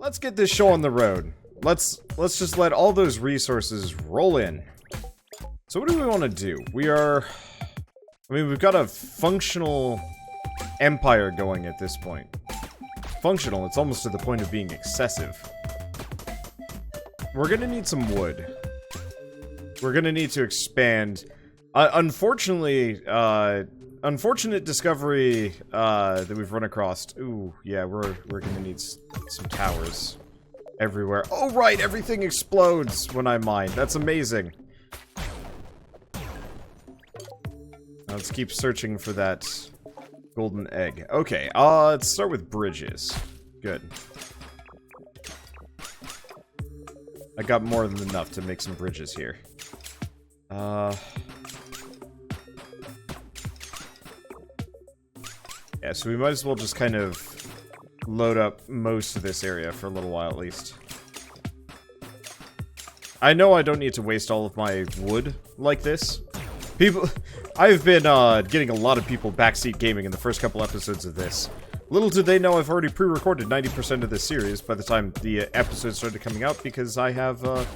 let's get this show on the road. Let's just let all those resources roll in. So what do we want to do? We've got a functional empire going at this point. Functional, it's almost to the point of being excessive. We're gonna need some wood. We're gonna need to expand. Unfortunately, unfortunate discovery that we've run across. Ooh, yeah, we're gonna need some towers everywhere. Oh right, everything explodes when I mine. That's amazing. Now let's keep searching for that golden egg. Okay, let's start with bridges. Good. I got more than enough to make some bridges here. Yeah, so we might as well just kind of load up most of this area for a little while at least. I know I don't need to waste all of my wood like this. I've been getting a lot of people backseat gaming in the first couple episodes of this. Little did they know I've already pre-recorded 90% of this series by the time the episodes started coming out because I have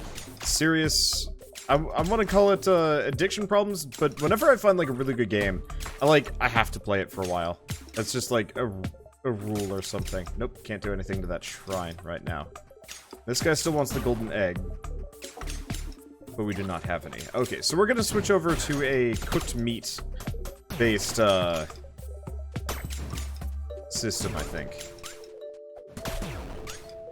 serious... I want to call it addiction problems, but whenever I find like a really good game, I have to play it for a while. That's just like a rule or something. Nope, can't do anything to that shrine right now. This guy still wants the golden egg, but we do not have any. Okay, so we're gonna switch over to a cooked meat based system, I think.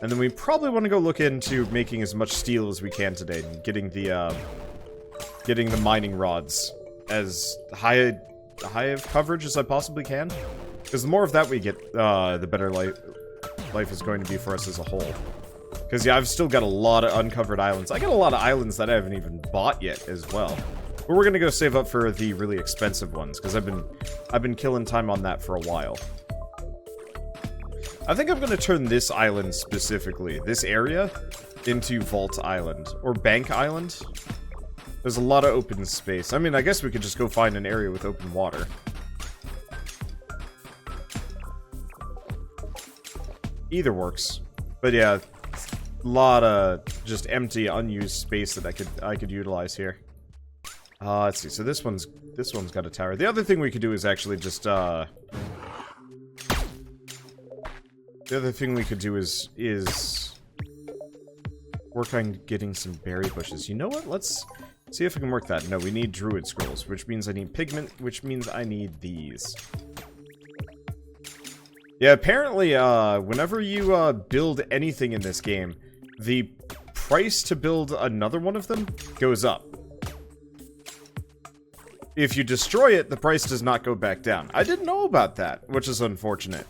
And then we probably want to go look into making as much steel as we can today, and getting the mining rods as high of coverage as I possibly can. Because the more of that we get, the better life is going to be for us as a whole. Because yeah, I've still got a lot of uncovered islands. I got a lot of islands that I haven't even bought yet as well. But we're gonna go save up for the really expensive ones because I've been killing time on that for a while. I think I'm gonna turn this island specifically, this area, into Vault Island or Bank Island. There's a lot of open space. I mean, I guess we could just go find an area with open water. Either works. But yeah, a lot of just empty, unused space that I could utilize here. Let's see. So this one's got a tower. The other thing we could do is actually just the other thing we could do is work on getting some berry bushes. You know what? Let's see if we can work that. No, we need druid scrolls, which means I need pigment, which means I need these. Yeah, apparently, whenever you build anything in this game, the price to build another one of them goes up. If you destroy it, the price does not go back down. I didn't know about that, which is unfortunate.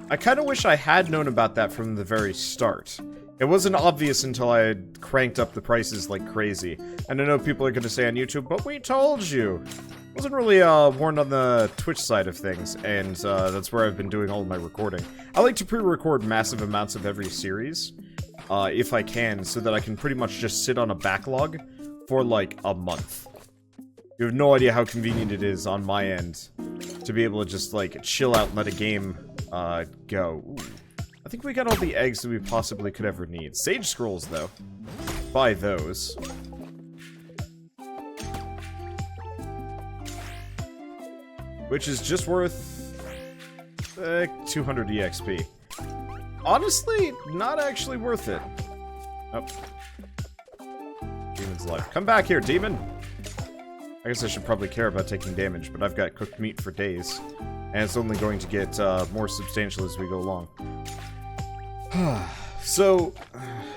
I kind of wish I had known about that from the very start. It wasn't obvious until I had cranked up the prices like crazy. And I know people are going to say on YouTube, but we told you! Wasn't really warned on the Twitch side of things, and that's where I've been doing all of my recording. I like to pre-record massive amounts of every series, if I can, so that I can pretty much just sit on a backlog for like a month. You have no idea how convenient it is on my end to be able to just like chill out and let a game go. Ooh. I think we got all the eggs that we possibly could ever need. Sage scrolls, though. Buy those. Which is just worth 200 EXP. Honestly, not actually worth it. Oh. Demon's alive. Come back here, demon! I guess I should probably care about taking damage, but I've got cooked meat for days. And it's only going to get more substantial as we go along. So,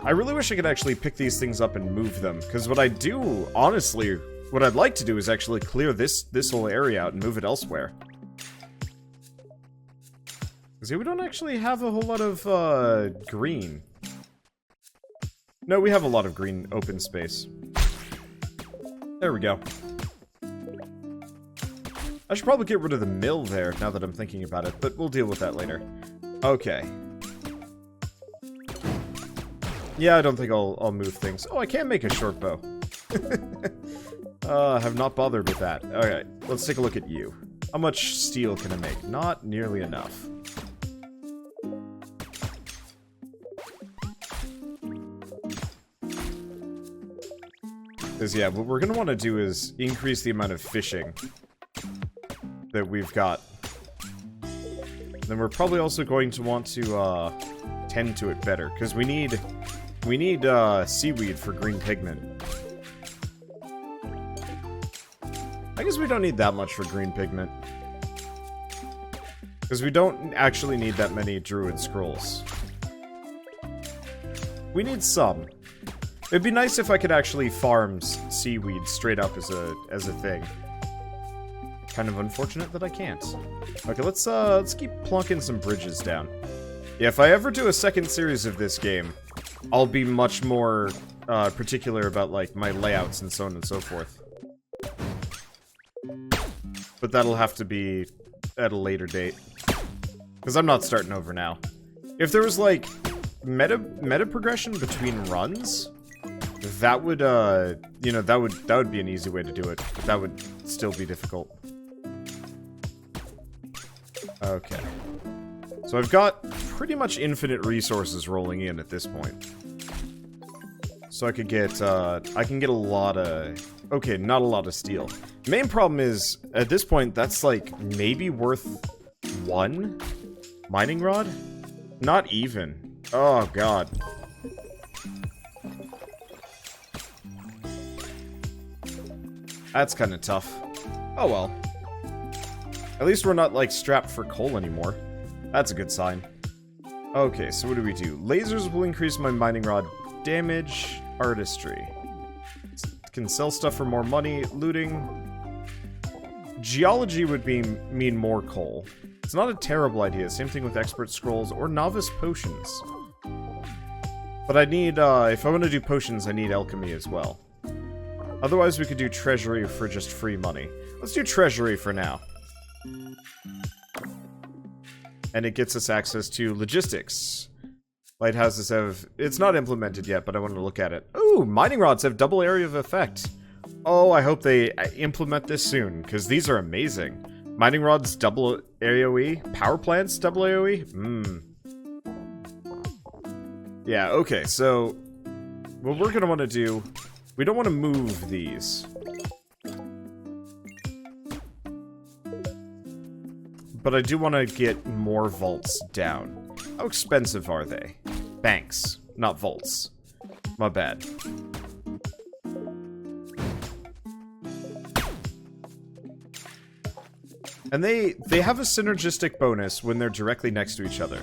I really wish I could actually pick these things up and move them. Because what I do, honestly, what I'd like to do is actually clear this whole area out and move it elsewhere. Because we don't actually have a whole lot of green. No, we have a lot of green open space. There we go. I should probably get rid of the mill there, now that I'm thinking about it, but we'll deal with that later. Okay. Yeah, I don't think I'll move things. Oh, I can make a short bow. Have not bothered with that. Alright, let's take a look at you. How much steel can I make? Not nearly enough. Because, yeah, what we're going to want to do is increase the amount of fishing that we've got. Then we're probably also going to want to tend to it better, because we need seaweed for green pigment. I guess we don't need that much for green pigment, because we don't actually need that many druid scrolls. We need some. It'd be nice if I could actually farm seaweed straight up as a thing. Kind of unfortunate that I can't. Okay, let's keep plunking some bridges down. Yeah, if I ever do a second series of this game, I'll be much more particular about like my layouts and so on and so forth. But that'll have to be at a later date, because I'm not starting over now. If there was like meta progression between runs, that would you know, that would be an easy way to do it. But that would still be difficult. Okay. So I've got pretty much infinite resources rolling in at this point. So I could get I can get a lot of, okay, not a lot of steel. Main problem is at this point that's like maybe worth 1 mining rod? Not even. Oh god. That's kind of tough. Oh well. At least we're not, like, strapped for coal anymore. That's a good sign. Okay, so what do we do? Lasers will increase my mining rod damage. Artistry. Can sell stuff for more money. Looting. Geology would mean more coal. It's not a terrible idea. Same thing with expert scrolls or novice potions. But I need, if I want to do potions, I need alchemy as well. Otherwise, we could do treasury for just free money. Let's do treasury for now. And it gets us access to logistics. Lighthouses have... It's not implemented yet, but I want to look at it. Ooh, mining rods have double area of effect. Oh, I hope they implement this soon, because these are amazing. Mining rods double AoE. Power plants double AoE. Yeah, okay, so... what we're going to want to do... We don't want to move these. But I do want to get more vaults down. How expensive are they? Banks, not vaults. My bad. And they have a synergistic bonus when they're directly next to each other.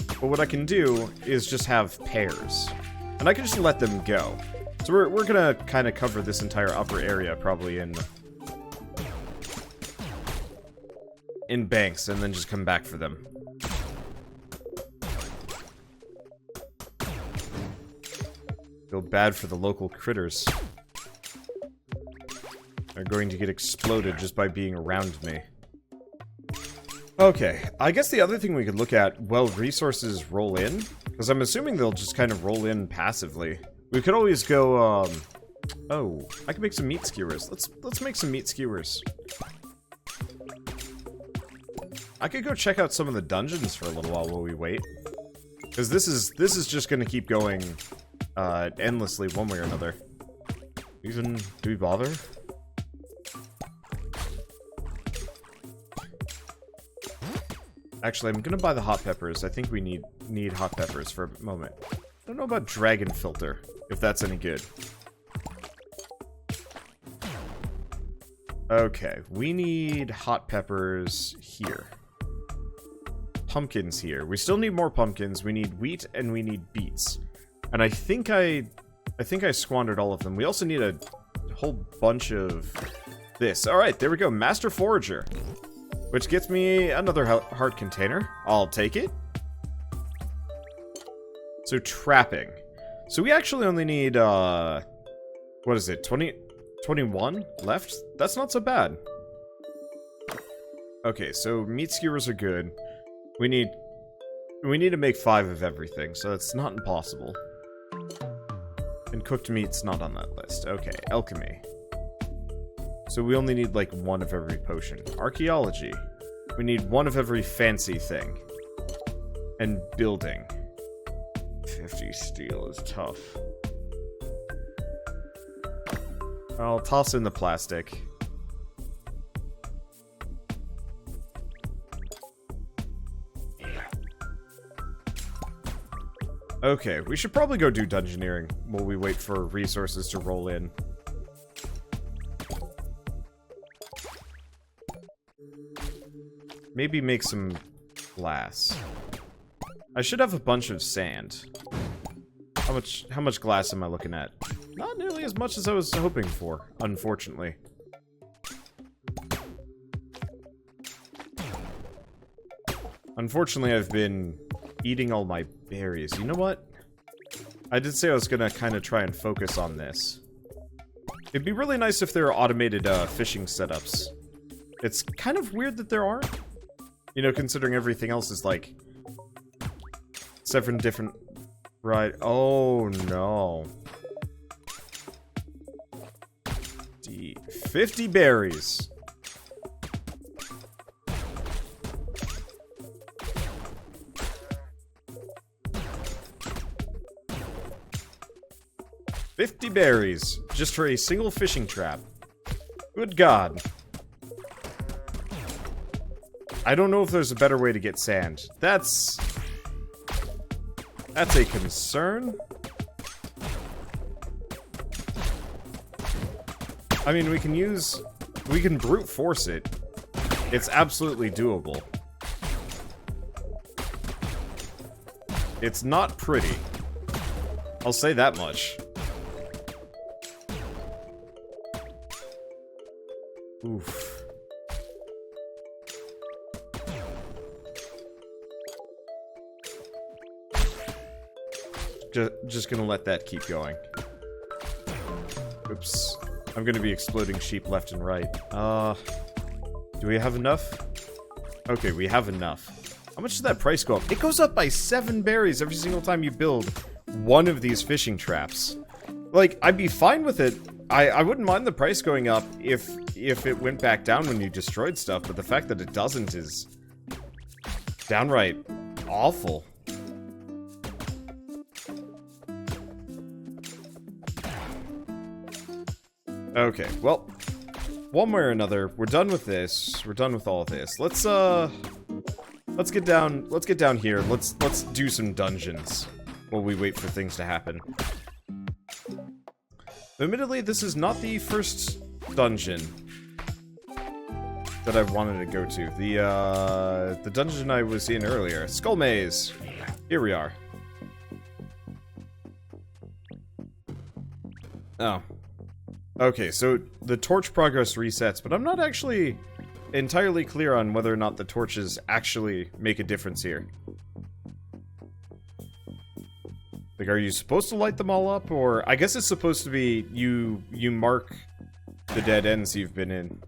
But what I can do is just have pairs. And I can just let them go. So we're gonna kind of cover this entire upper area probably in banks, and then just come back for them. Feel bad for the local critters. They're going to get exploded just by being around me. Okay, I guess the other thing we could look at, well, resources roll in, because I'm assuming they'll just kind of roll in passively. We could always go, oh, I can make some meat skewers. Let's make some meat skewers. I could go check out some of the dungeons for a little while we wait. Because this is just gonna keep going, endlessly one way or another. Even, do we bother? Actually, I'm gonna buy the hot peppers. I think we need hot peppers for a moment. I don't know about dragon filter, if that's any good. Okay, we need hot peppers here. Pumpkins here. We still need more pumpkins. We need wheat and we need beets. And I think I squandered all of them. We also need a whole bunch of this. Alright, there we go. Master Forager. Which gets me another heart container. I'll take it. So, trapping. So we actually only need, what is it, 21 left? That's not so bad. Okay, so meat skewers are good. We need to make 5 of everything, so that's not impossible. And cooked meat's not on that list. Okay, alchemy. So we only need, like, one of every potion. Archaeology. We need one of every fancy thing. And building. 50 steel is tough. I'll toss in the plastic. Okay, we should probably go do dungeoneering while we wait for resources to roll in. Maybe make some glass. I should have a bunch of sand. How much glass am I looking at? Not nearly as much as I was hoping for, unfortunately. Unfortunately, I've been eating all my berries. You know what? I did say I was gonna kind of try and focus on this. It'd be really nice if there are automated fishing setups. It's kind of weird that there aren't. You know, considering everything else is like 7 different... Right. Oh, no. 50 berries. $50 berries, just for a single fishing trap. Good God. I don't know if there's a better way to get sand. That's a concern. I mean, we can brute force it. It's absolutely doable. It's not pretty. I'll say that much. Oof. Just gonna let that keep going. Oops. I'm gonna be exploding sheep left and right. Do we have enough? Okay, we have enough. How much does that price go up? It goes up by 7 berries every single time you build one of these fishing traps. Like, I'd be fine with it. I wouldn't mind the price going up if it went back down when you destroyed stuff, but the fact that it doesn't is downright awful. Okay, well, one way or another, we're done with this. We're done with all of this. Let's get down here. Let's do some dungeons while we wait for things to happen. Admittedly, this is not the first dungeon that I've wanted to go to. The dungeon I was in earlier, Skull Maze. Here we are. Oh. Okay, so the torch progress resets, but I'm not actually entirely clear on whether or not the torches actually make a difference here. Like, are you supposed to light them all up, or... I guess it's supposed to be you mark the dead ends you've been in.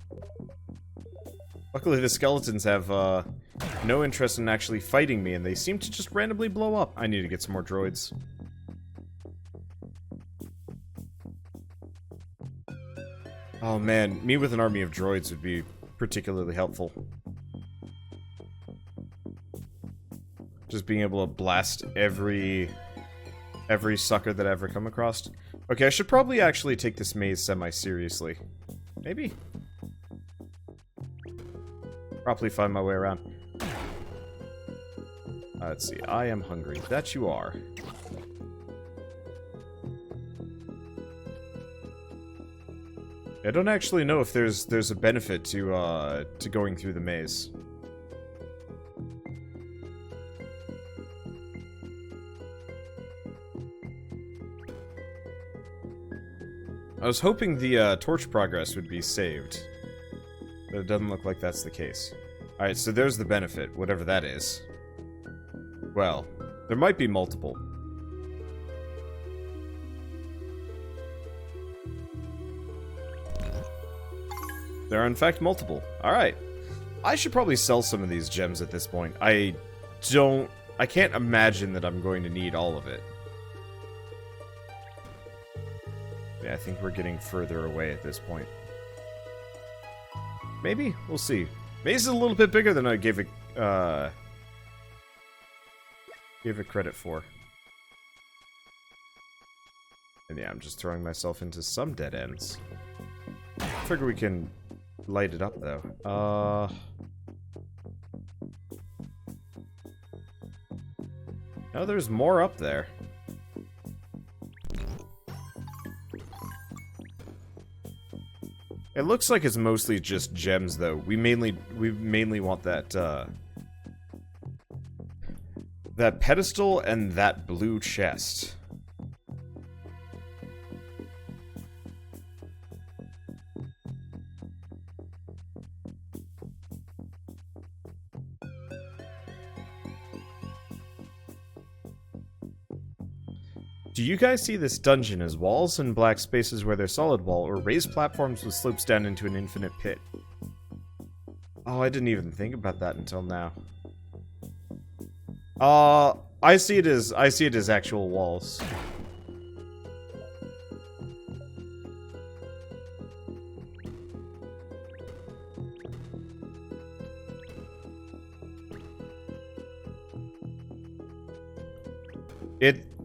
Luckily, the skeletons have, no interest in actually fighting me, and they seem to just randomly blow up. I need to get some more droids. Oh man, me with an army of droids would be particularly helpful. Just being able to blast every sucker that I ever come across. Okay, I should probably actually take this maze semi-seriously. Maybe? Probably find my way around. Let's see, I am hungry. That you are. I don't actually know if there's a benefit to going through the maze. I was hoping the torch progress would be saved, but it doesn't look like that's the case. Alright, so there's the benefit, whatever that is. Well, there might be multiple. There are in fact multiple. Alright. I should probably sell some of these gems at this point. I can't imagine that I'm going to need all of it. Yeah, I think we're getting further away at this point. maybe? We'll see. Maze is a little bit bigger than I gave it credit for. And yeah, I'm just throwing myself into some dead ends. I figure we can light it up, though. No, there's more up there. It looks like it's mostly just gems, though. We mainly want that, that pedestal and that blue chest. Do you guys see this dungeon as walls and black spaces where there's solid wall, or raised platforms with slopes down into an infinite pit? Oh, I didn't even think about that until now. I see it as actual walls.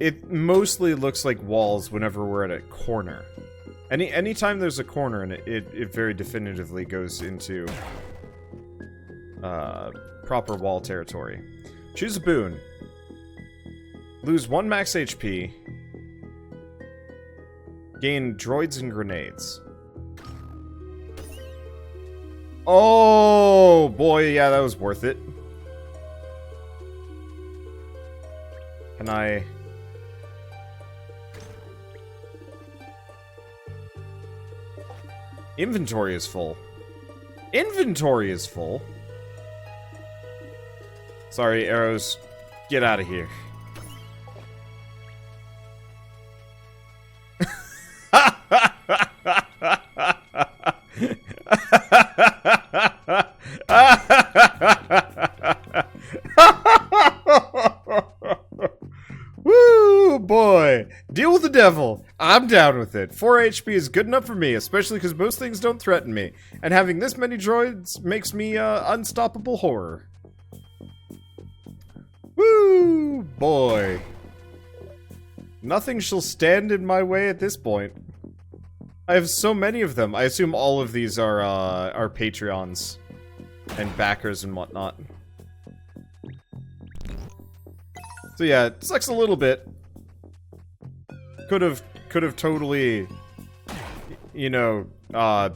It mostly looks like walls whenever we're at a corner. Anytime there's a corner in it, it very definitively goes into proper wall territory. Choose a boon. Lose 1 max HP. Gain droids and grenades. Oh boy, yeah, that was worth it. Can I... Inventory is full. Inventory is full? Sorry, arrows. Get out of here. Woo, boy. Deal with the devil. I'm down with it. 4 HP is good enough for me, especially because most things don't threaten me. And having this many droids makes me, unstoppable horror. Woo, boy. Nothing shall stand in my way at this point. I have so many of them. I assume all of these are Patreons and backers and whatnot. So yeah, it sucks a little bit. Could have totally, you know,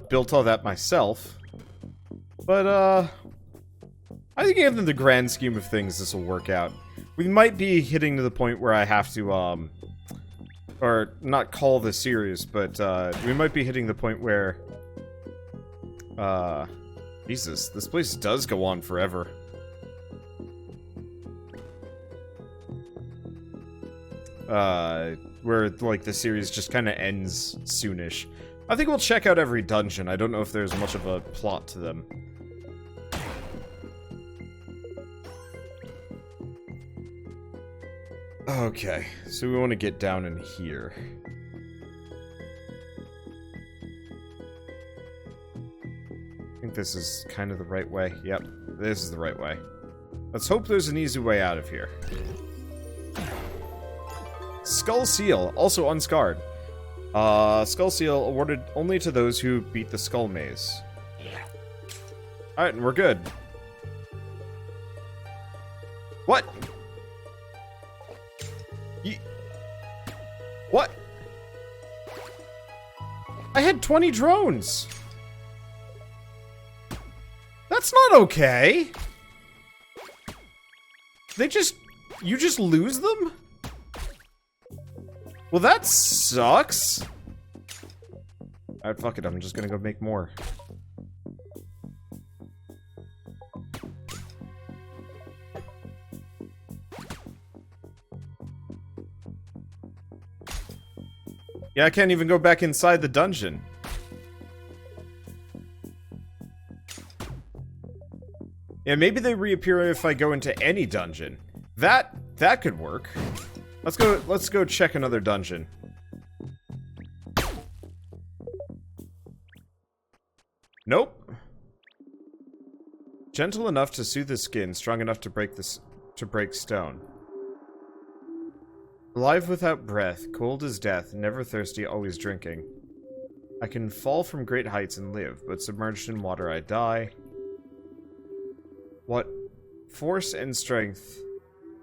built all that myself. But, I think in the grand scheme of things, this will work out. We might be hitting to the point where I have to, or not call this series, but, we might be hitting the point where, Jesus, this place does go on forever. Where, like, the series just kind of ends soonish. I think we'll check out every dungeon. I don't know if there's much of a plot to them. Okay, so we want to get down in here. I think this is kind of the right way. Yep, this is the right way. Let's hope there's an easy way out of here. Skull Seal, also unscarred. Skull Seal awarded only to those who beat the Skull Maze. Alright, and we're good. What? What? I had 20 drones! That's not okay! You just lose them? Well, that sucks. Alright, fuck it. I'm just gonna go make more. Yeah, I can't even go back inside the dungeon. Yeah, maybe they reappear if I go into any dungeon. That could work. Let's go check another dungeon. Nope. Gentle enough to soothe the skin, strong enough to break stone. Alive without breath, cold as death, never thirsty, always drinking. I can fall from great heights and live, but submerged in water I die. What force and strength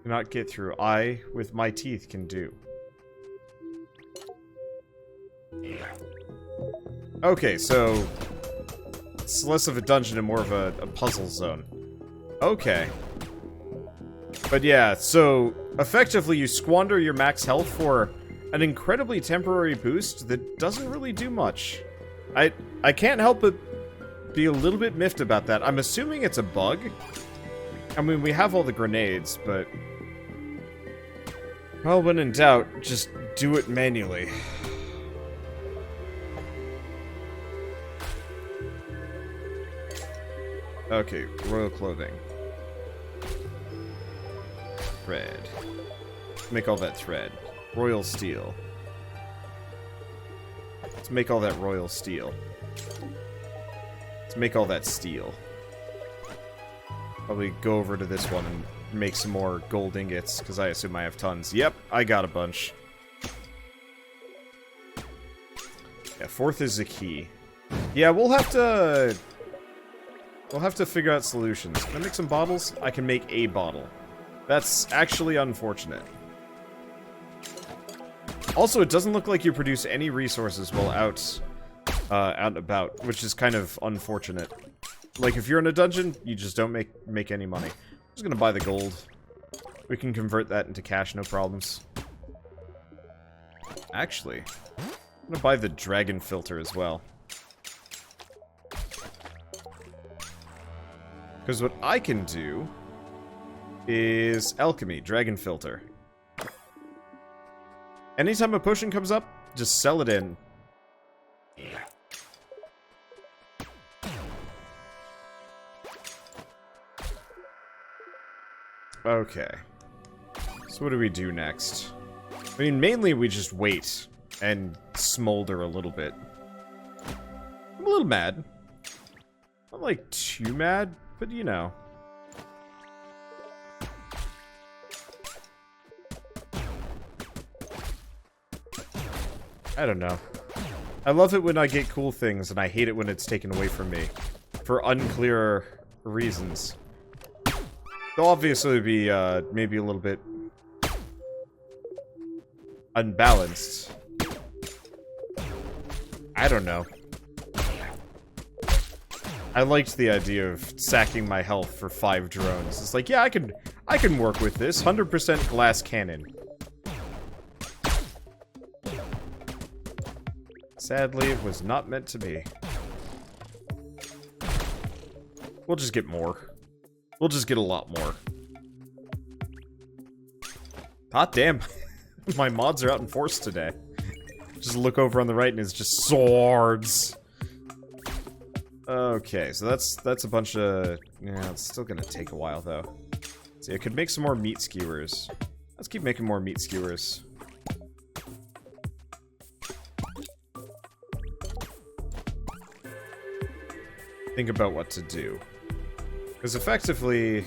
cannot get through, I, with my teeth, can do. Okay, so it's less of a dungeon and more of a puzzle zone. Okay. But yeah, so effectively you squander your max health for an incredibly temporary boost that doesn't really do much. I can't help but be a little bit miffed about that. I'm assuming it's a bug. I mean, we have all the grenades, but... well, when in doubt, just do it manually. Okay, royal clothing. Thread. Make all that thread. Royal steel. Let's make all that royal steel. Let's make all that steel. Probably go over to this one and make some more gold ingots, because I assume I have tons. Yep, I got a bunch. Yeah, fourth is the key. Yeah, we'll have to figure out solutions. Can I make some bottles? I can make a bottle. That's actually unfortunate. Also, it doesn't look like you produce any resources while out and about, which is kind of unfortunate. Like, if you're in a dungeon, you just don't make any money. I'm just gonna buy the gold. We can convert that into cash, no problems. Actually, I'm gonna buy the dragon filter as well. Because what I can do is alchemy, dragon filter. Anytime a potion comes up, just sell it in. Okay. So what do we do next? I mean, mainly we just wait and smolder a little bit. I'm a little mad. Not like too mad, but you know. I don't know. I love it when I get cool things, and I hate it when it's taken away from me. For unclear reasons. They'll obviously be, maybe a little bit unbalanced. I don't know. I liked the idea of sacking my health for 5 drones. It's like, yeah, I can work with this. 100% glass cannon. Sadly, it was not meant to be. We'll just get more. We'll just get a lot more. Hot damn. My mods are out in force today. Just look over on the right and it's just swords. Okay, so that's a bunch of... yeah, it's still gonna take a while, though. See, I could make some more meat skewers. Let's keep making more meat skewers. Think about what to do. Because effectively...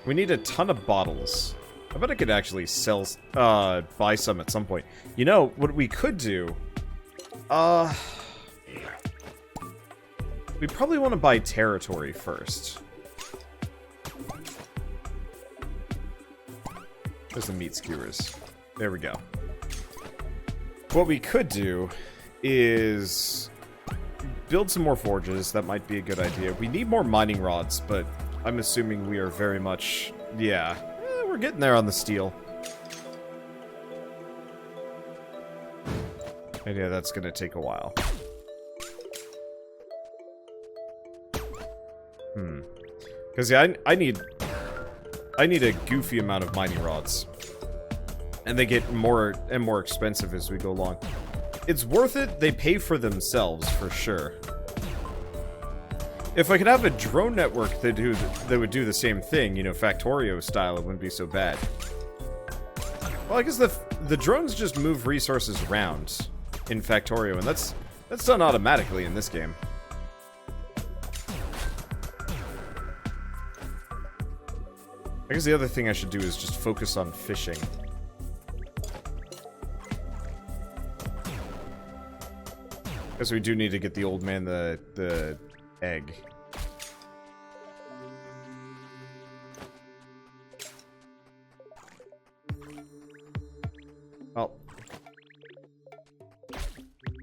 we need a ton of bottles. I bet I could actually sell... buy some at some point. You know, what we could do... we probably want to buy territory first. There's the meat skewers. There we go. What we could do is build some more forges. That might be a good idea. We need more mining rods, but I'm assuming we are very much... yeah. We're getting there on the steel. And yeah, that's gonna take a while. Because yeah, I need a goofy amount of mining rods. And they get more and more expensive as we go along. It's worth it. They pay for themselves, for sure. If I could have a drone network that would do the same thing, you know, Factorio style, it wouldn't be so bad. Well, I guess the drones just move resources around in Factorio, and that's done automatically in this game. I guess the other thing I should do is just focus on fishing. Guess we do need to get the old man the egg. Oh.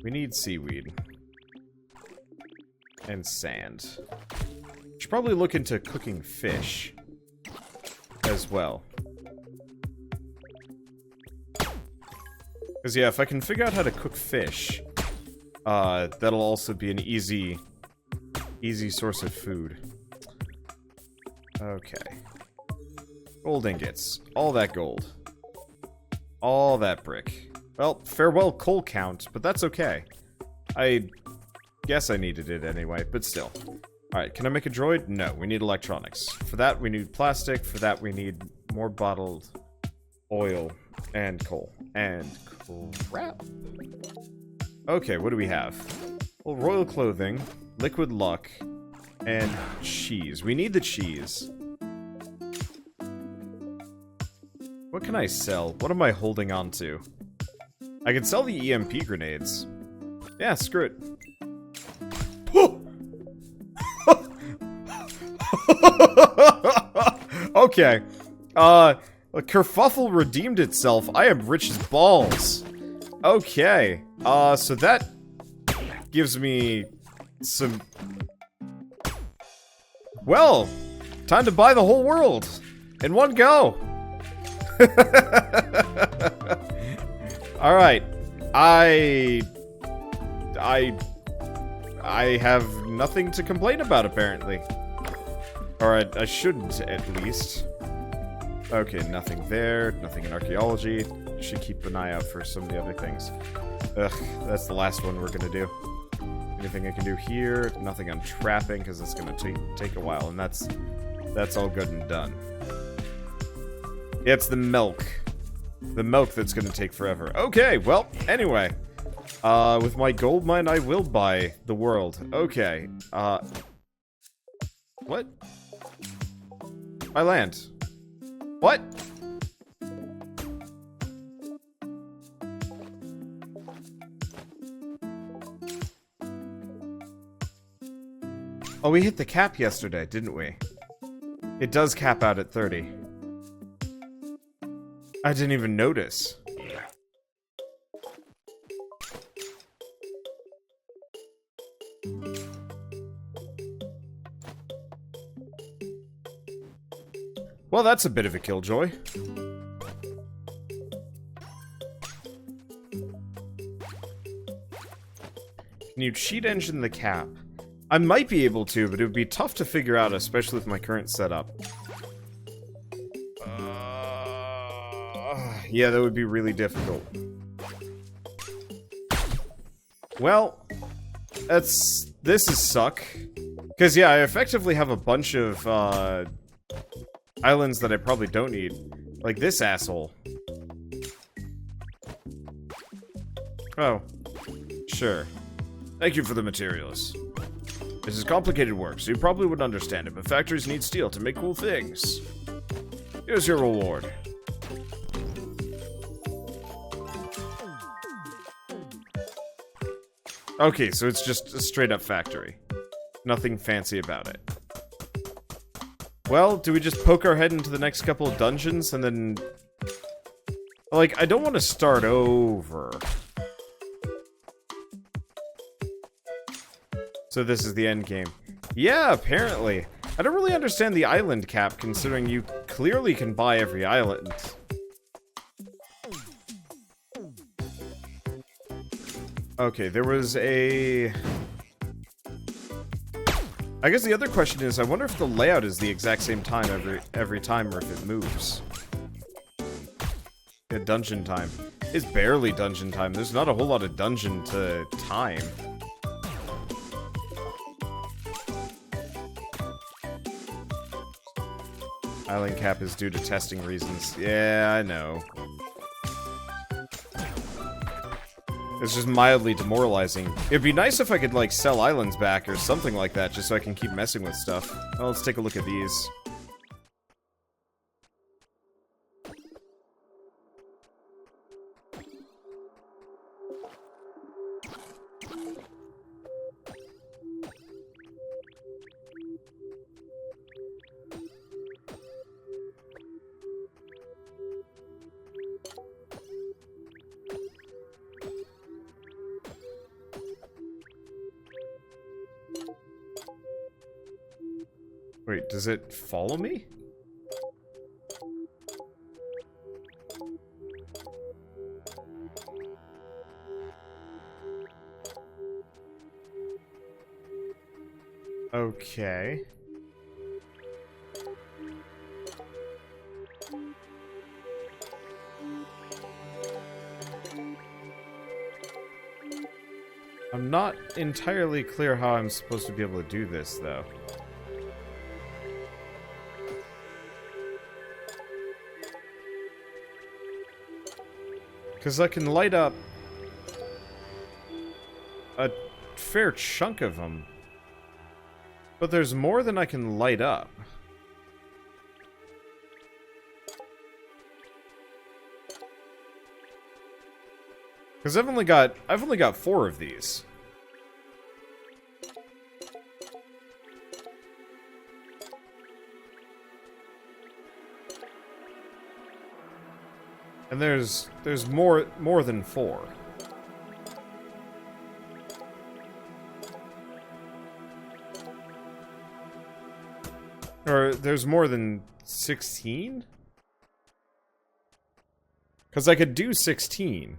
We need seaweed. And sand. Should probably look into cooking fish as well. Because yeah, if I can figure out how to cook fish, that'll also be an easy source of food. Okay. Gold ingots. All that gold. All that brick. Well, farewell coal count, but that's okay. I guess I needed it anyway, but still. Alright, can I make a droid? No, we need electronics. For that, we need plastic. For that, we need more bottled oil and coal. And crap. Okay, what do we have? Well, royal clothing, liquid luck, and cheese. We need the cheese. What can I sell? What am I holding on to? I can sell the EMP grenades. Yeah, screw it. Okay. Kerfuffle redeemed itself. I am rich as balls. Okay. So that gives me some... Well, time to buy the whole world in one go. Alright. I have nothing to complain about, apparently. Alright, I shouldn't, at least. Okay, nothing there. Nothing in archaeology. Should keep an eye out for some of the other things. Ugh, that's the last one we're gonna do. Anything I can do here? Nothing on trapping, because it's gonna take a while, and that's all good and done. Yeah, it's the milk. The milk that's gonna take forever. Okay, well, anyway. With my gold mine, I will buy the world. Okay, what? My land. What? Oh, we hit the cap yesterday, didn't we? It does cap out at 30. I didn't even notice. Well, that's a bit of a killjoy. Can you cheat engine the cap? I might be able to, but it would be tough to figure out, especially with my current setup. Yeah, that would be really difficult. Well, this is suck. Because, yeah, I effectively have a bunch of, islands that I probably don't need. Like this asshole. Oh. Sure. Thank you for the materials. This is complicated work, so you probably wouldn't understand it, but factories need steel to make cool things. Here's your reward. Okay, so it's just a straight-up factory. Nothing fancy about it. Well, do we just poke our head into the next couple of dungeons and then... Like, I don't want to start over. So this is the end game. Yeah, apparently. I don't really understand the island cap, considering you clearly can buy every island. Okay, there was a... I guess the other question is, I wonder if the layout is the exact same time every time, or if it moves. Yeah, dungeon time. It's barely dungeon time. There's not a whole lot of dungeon to time. Island cap is due to testing reasons. Yeah, I know. It's just mildly demoralizing. It'd be nice if I could, like, sell islands back or something like that, just so I can keep messing with stuff. Well, let's take a look at these. Wait, does it follow me? Okay. I'm not entirely clear how I'm supposed to be able to do this, though. Because I can light up a fair chunk of them. But there's more than I can light up. Because I've only got 4 of these. And there's more than 4. Or there's more than 16? Because I could do 16.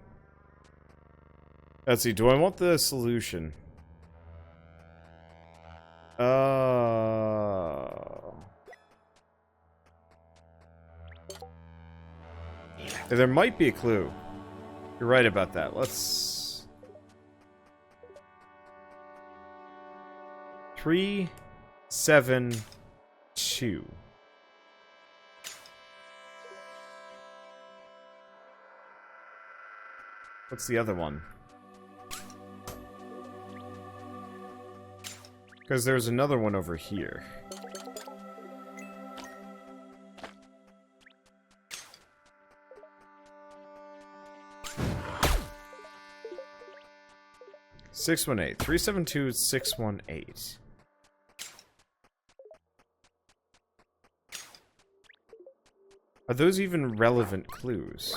Let's see, do I want the solution? There might be a clue. You're right about that. Let's... 3, 7, 2. What's the other one? Because there's another one over here. Six 1-8. 372 618. Are those even relevant clues?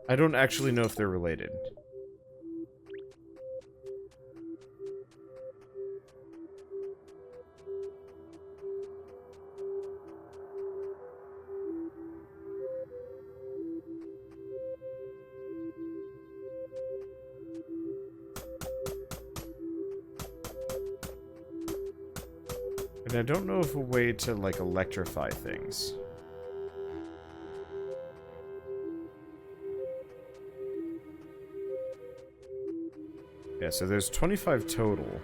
I don't actually know if they're related. And I don't know of a way to, like, electrify things. Yeah, so there's 25 total.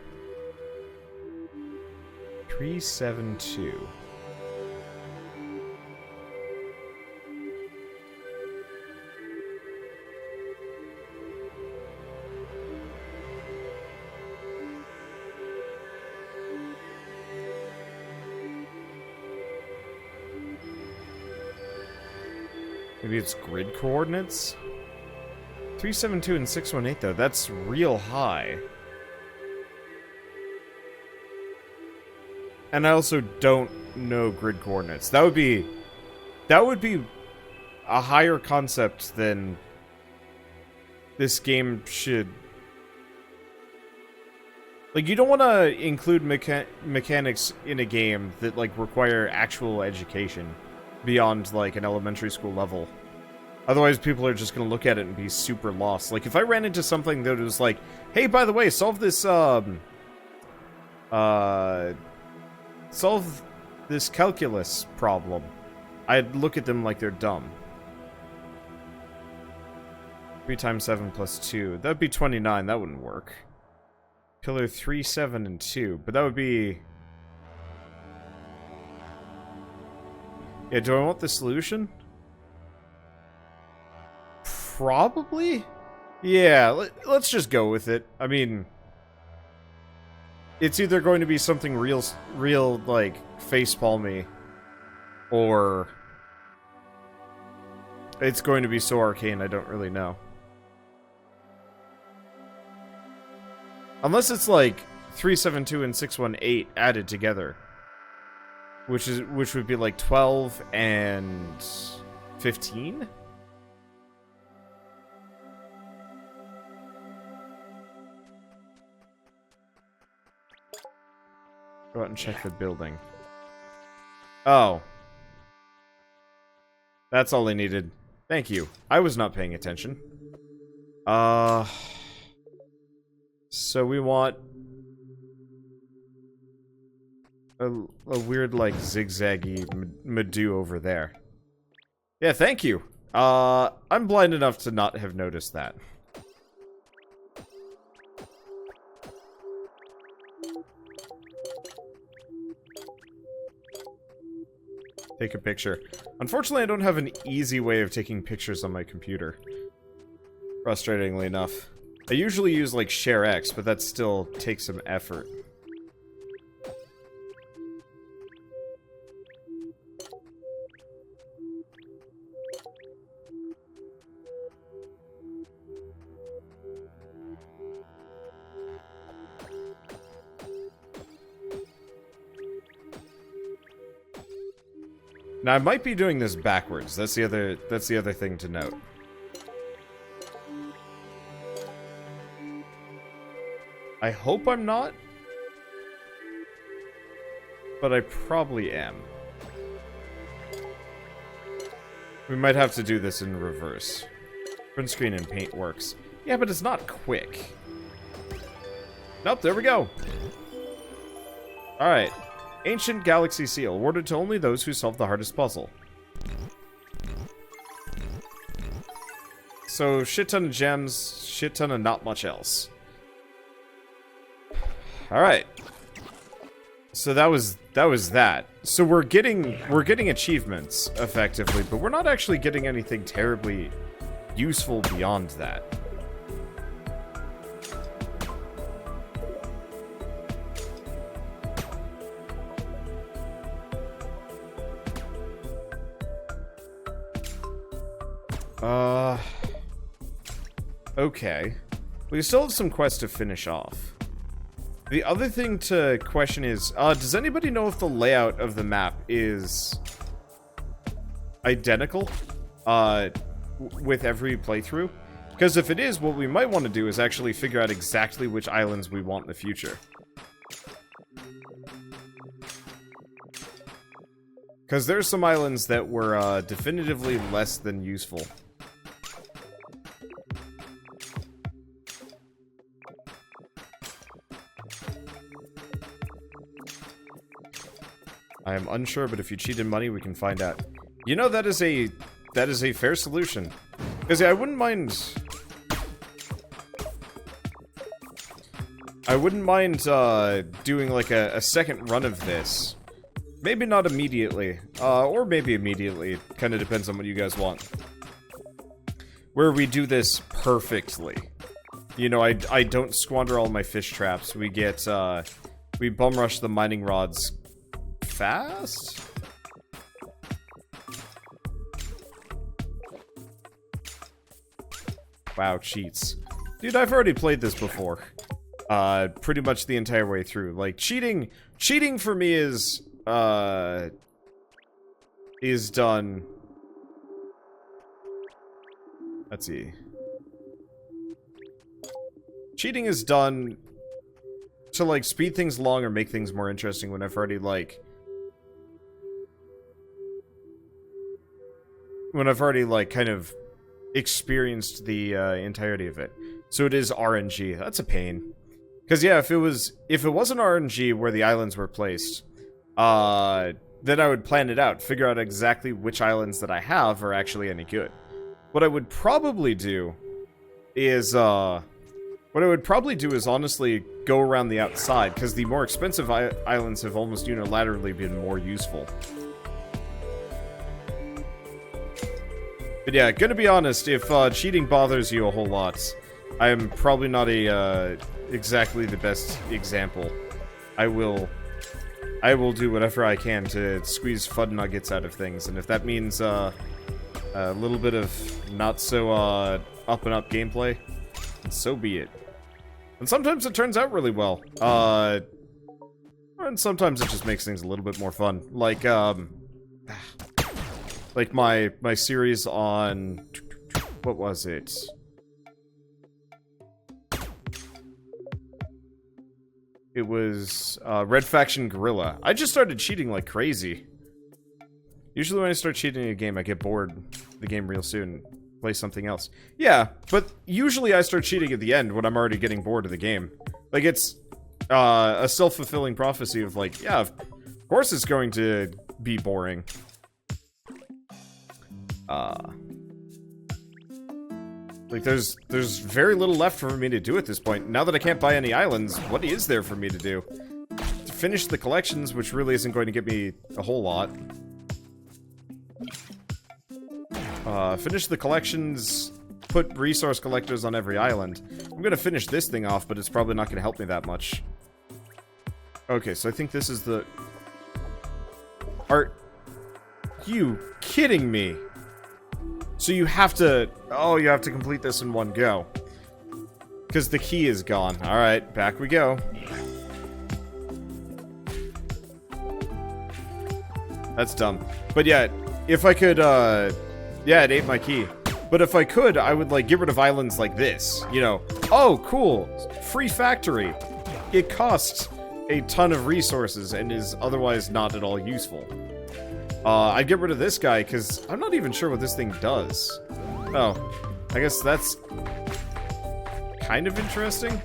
372. Maybe it's grid coordinates? 372 and 618, though. That's real high. And I also don't know grid coordinates. That would be a higher concept than this game should. Like, you don't want to include mechanics in a game that, like, require actual education beyond, like, an elementary school level. Otherwise, people are just going to look at it and be super lost. Like, if I ran into something that was like, hey, by the way, solve this, solve this calculus problem, I'd look at them like they're dumb. 3 times 7 plus 2. That'd be 29. That wouldn't work. Pillar 3, 7, and 2. But that would be... Yeah, do I want the solution? Probably? Yeah, let's just go with it. I mean... It's either going to be something real, like, facepalmy, or... It's going to be so arcane, I don't really know. Unless it's like 372 and 618 added together. Which would be like 12 and 15? Go out and check the building. Oh. That's all I needed. Thank you. I was not paying attention. So we want a weird, like, zigzaggy Madoo over there. Yeah, thank you. I'm blind enough to not have noticed that. Take a picture. Unfortunately, I don't have an easy way of taking pictures on my computer. Frustratingly enough. I usually use, like, Share X, but that still takes some effort. Now, I might be doing this backwards. That's the other thing to note. I hope I'm not. But I probably am. We might have to do this in reverse. Print screen and paint works. Yeah, but it's not quick. Nope, there we go. Alright. Ancient Galaxy Seal, awarded to only those who solve the hardest puzzle. So, shit ton of gems, shit ton of not much else. Alright. So that was that. So we're getting achievements, effectively, but we're not actually getting anything terribly useful beyond that. Okay. We still have some quests to finish off. The other thing to question is, does anybody know if the layout of the map is identical, with every playthrough? Because if it is, what we might want to do is actually figure out exactly which islands we want in the future. Because there's some islands that were, definitively less than useful. I am unsure, but if you cheated money, we can find out. You know, that is a fair solution. Because yeah, I wouldn't mind doing like a second run of this. Maybe not immediately, or maybe immediately. Kind of depends on what you guys want. Where we do this perfectly. You know, I don't squander all my fish traps. We get, we bum rush the mining rods fast? Wow, cheats. Dude, I've already played this before. Pretty much the entire way through. Like, cheating for me is done. Let's see. Cheating is done to, like, speed things along or make things more interesting when I've already, like... kind of experienced the entirety of it. So it is RNG. That's a pain. Because, yeah, if it wasn't RNG where the islands were placed, then I would plan it out, figure out exactly which islands that I have are actually any good. What I would probably do is, honestly go around the outside, because the more expensive islands have almost unilaterally been more useful. But yeah, gonna be honest, if cheating bothers you a whole lot, I am probably not exactly the best example. I will do whatever I can to squeeze fud nuggets out of things, and if that means a little bit of not so up and up gameplay, then so be it. And sometimes it turns out really well. And sometimes it just makes things a little bit more fun. Like my series on, what was it? It was Red Faction Gorilla. I just started cheating like crazy. Usually when I start cheating a game, I get bored of the game real soon. Play something else. Yeah, but usually I start cheating at the end when I'm already getting bored of the game. Like, it's a self-fulfilling prophecy of like, yeah, of course it's going to be boring. Like, there's very little left for me to do at this point. Now that I can't buy any islands, what is there for me to do? To finish the collections, which really isn't going to get me a whole lot. Finish the collections, put resource collectors on every island. I'm gonna finish this thing off, but it's probably not gonna help me that much. Okay, so I think this is the... Are you kidding me? So you have to... Oh, you have to complete this in one go. Because the key is gone. Alright, back we go. That's dumb. But yeah, if I could, yeah, it ate my key. But if I could, I would, like, get rid of islands like this. You know, oh, cool. Free factory. It costs a ton of resources and is otherwise not at all useful. I'd get rid of this guy, because I'm not even sure what this thing does. Oh, I guess that's kind of interesting.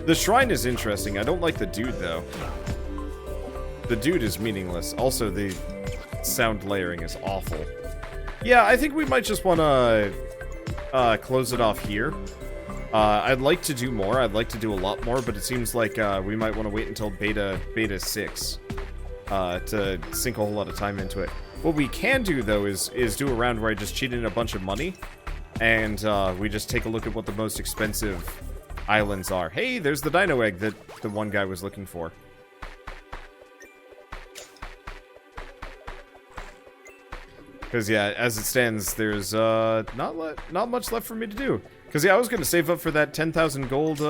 The shrine is interesting. I don't like the dude, though. The dude is meaningless. Also, the sound layering is awful. Yeah, I think we might just want to close it off here. I'd like to do more. I'd like to do a lot more, but it seems like we might want to wait until beta 6 to sink a whole lot of time into it. What we can do, though, is do a round where I just cheat in a bunch of money, and we just take a look at what the most expensive islands are. Hey, there's the dino egg that the one guy was looking for. Because, yeah, as it stands, there's not much left for me to do. Because, yeah, I was going to save up for that 10,000 gold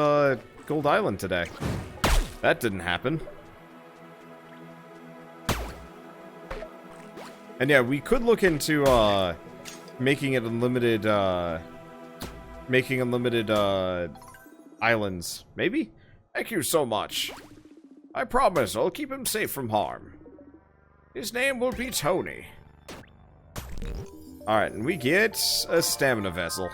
island today. That didn't happen. And, yeah, we could look into making it unlimited islands. Maybe? Thank you so much. I promise I'll keep him safe from harm. His name will be Tony. Alright, and we get a stamina vessel.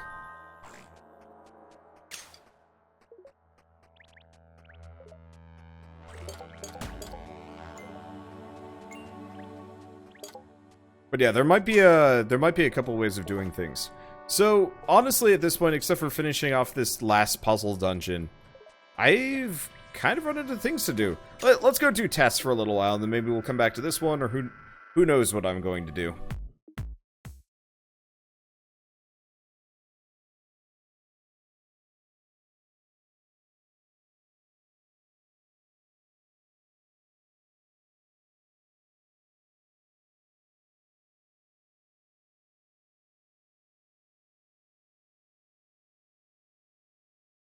But yeah, there might be a couple ways of doing things. So, honestly, at this point, except for finishing off this last puzzle dungeon, I've kind of run into things to do. Let's go do tests for a little while, and then maybe we'll come back to this one, or who knows what I'm going to do.